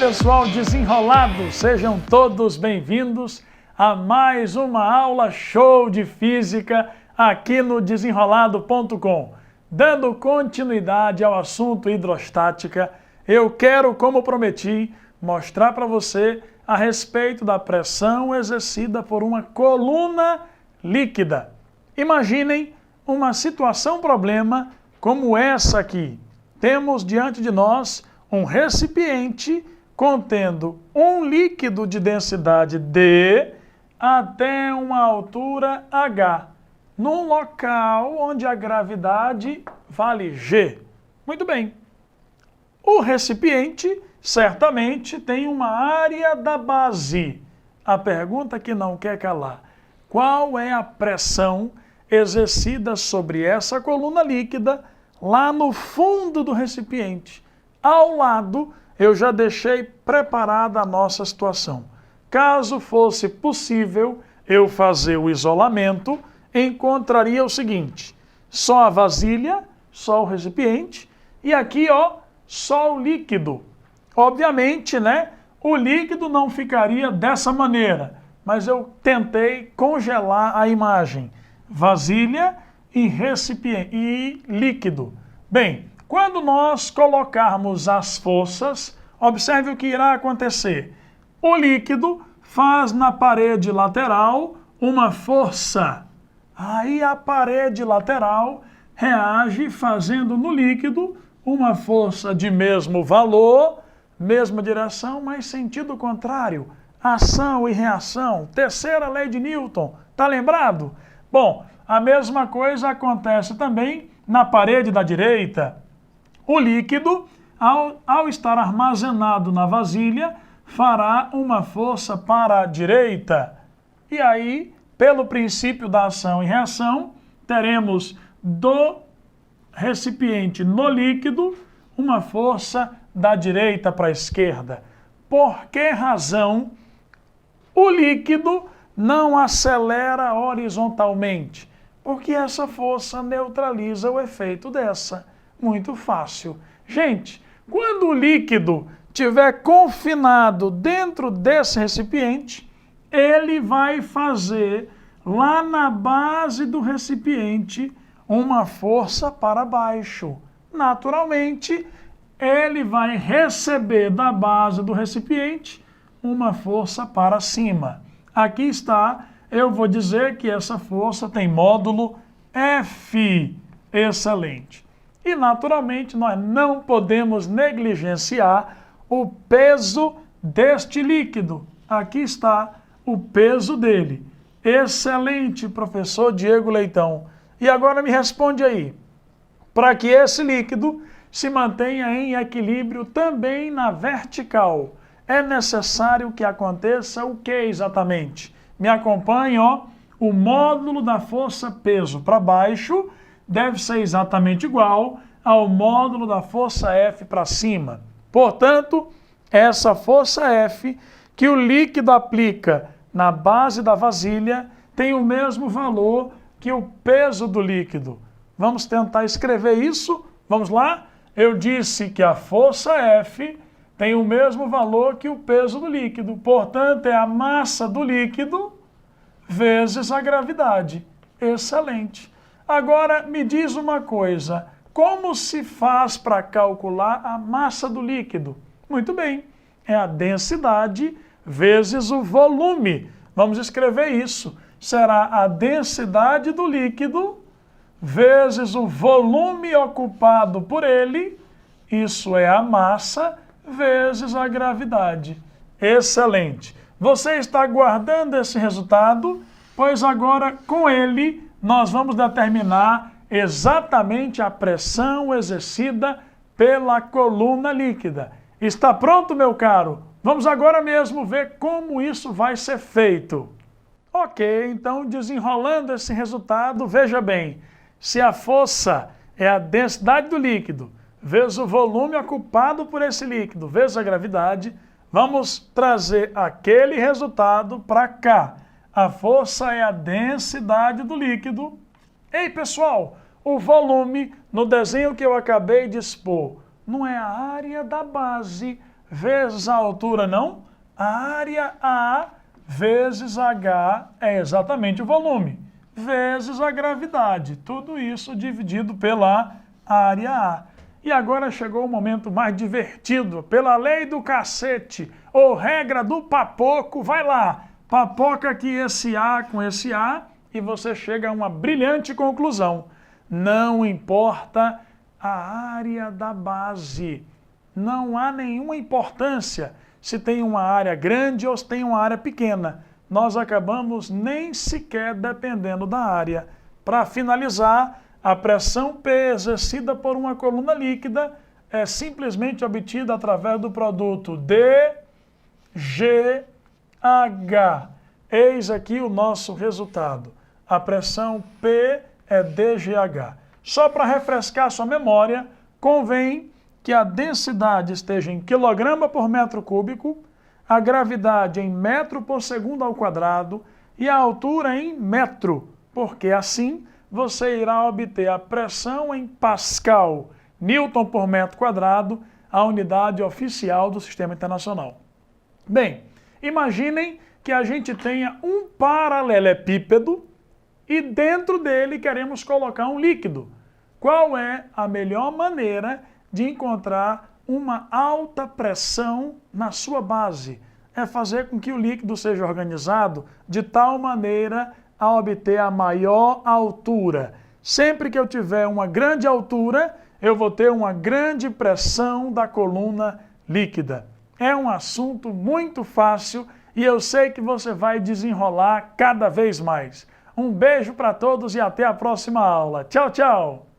pessoal desenrolado, sejam todos bem-vindos a mais uma aula show de física aqui no desenrolado.com. Dando continuidade ao assunto hidrostática, eu quero, como prometi, mostrar para você a respeito da pressão exercida por uma coluna líquida. Imaginem uma situação-problema como essa aqui. Temos diante de nós um recipiente contendo um líquido de densidade D até uma altura H, num local onde a gravidade vale G. Muito bem. O recipiente certamente tem uma área da base. A pergunta que não quer calar: qual é a pressão exercida sobre essa coluna líquida lá no fundo do recipiente? Ao lado, eu já deixei preparada a nossa situação. Caso fosse possível eu fazer o isolamento, encontraria o seguinte: só a vasilha, só o recipiente, e aqui, ó, só o líquido. Obviamente, né, o líquido não ficaria dessa maneira, mas eu tentei congelar a imagem. Vasilha e recipiente e líquido. Bem, quando nós colocarmos as forças, observe o que irá acontecer. O líquido faz na parede lateral uma força. Aí a parede lateral reage fazendo no líquido uma força de mesmo valor, mesma direção, mas sentido contrário. Ação e reação. Terceira lei de Newton. Tá lembrado? Bom, a mesma coisa acontece também na parede da direita. O líquido, ao estar armazenado na vasilha, fará uma força para a direita. E aí, pelo princípio da ação e reação, teremos do recipiente no líquido uma força da direita para a esquerda. Por que razão o líquido não acelera horizontalmente? Porque essa força neutraliza o efeito dessa. Muito fácil. Gente, quando o líquido estiver confinado dentro desse recipiente, ele vai fazer lá na base do recipiente uma força para baixo. Naturalmente, ele vai receber da base do recipiente uma força para cima. Aqui está, eu vou dizer que essa força tem módulo F. Excelente. E, naturalmente, nós não podemos negligenciar o peso deste líquido. Aqui está o peso dele. Excelente, professor Diego Leitão. E agora me responde aí. Para que esse líquido se mantenha em equilíbrio também na vertical, é necessário que aconteça o que exatamente? Me acompanhe, ó. O módulo da força-peso para baixo deve ser exatamente igual ao módulo da força F para cima. Portanto, essa força F que o líquido aplica na base da vasilha tem o mesmo valor que o peso do líquido. Vamos tentar escrever isso? Vamos lá? Eu disse que a força F tem o mesmo valor que o peso do líquido. Portanto, é a massa do líquido vezes a gravidade. Excelente. Agora, me diz uma coisa. Como se faz para calcular a massa do líquido? Muito bem. É a densidade vezes o volume. Vamos escrever isso. Será a densidade do líquido vezes o volume ocupado por ele. Isso é a massa vezes a gravidade. Excelente. Você está guardando esse resultado? Pois agora, com ele, nós vamos determinar exatamente a pressão exercida pela coluna líquida. Está pronto, meu caro? Vamos agora mesmo ver como isso vai ser feito. Ok, então desenrolando esse resultado, veja bem, se a força é a densidade do líquido vezes o volume ocupado por esse líquido vezes a gravidade, vamos trazer aquele resultado para cá. A força é a densidade do líquido. Ei, pessoal, o volume no desenho que eu acabei de expor não é a área da base vezes a altura, não. A área A vezes H é exatamente o volume, vezes a gravidade. Tudo isso dividido pela área A. E agora chegou o momento mais divertido. Pela lei do cacete, ou regra do papoco, vai lá, papoca aqui esse A com esse A e você chega a uma brilhante conclusão. Não importa a área da base. Não há nenhuma importância se tem uma área grande ou se tem uma área pequena. Nós acabamos nem sequer dependendo da área. Para finalizar, a pressão P exercida por uma coluna líquida é simplesmente obtida através do produto dGH. Eis aqui o nosso resultado. A pressão P é dGH. Só para refrescar sua memória, convém que a densidade esteja em quilograma por metro cúbico, a gravidade em metro por segundo ao quadrado e a altura em metro, porque assim você irá obter a pressão em Pascal, Newton por metro quadrado, a unidade oficial do Sistema Internacional. Bem, imaginem que a gente tenha um paralelepípedo e dentro dele queremos colocar um líquido. Qual é a melhor maneira de encontrar uma alta pressão na sua base? É fazer com que o líquido seja organizado de tal maneira a obter a maior altura. Sempre que eu tiver uma grande altura, eu vou ter uma grande pressão da coluna líquida. É um assunto muito fácil e eu sei que você vai desenrolar cada vez mais. Um beijo para todos e até a próxima aula. Tchau, tchau!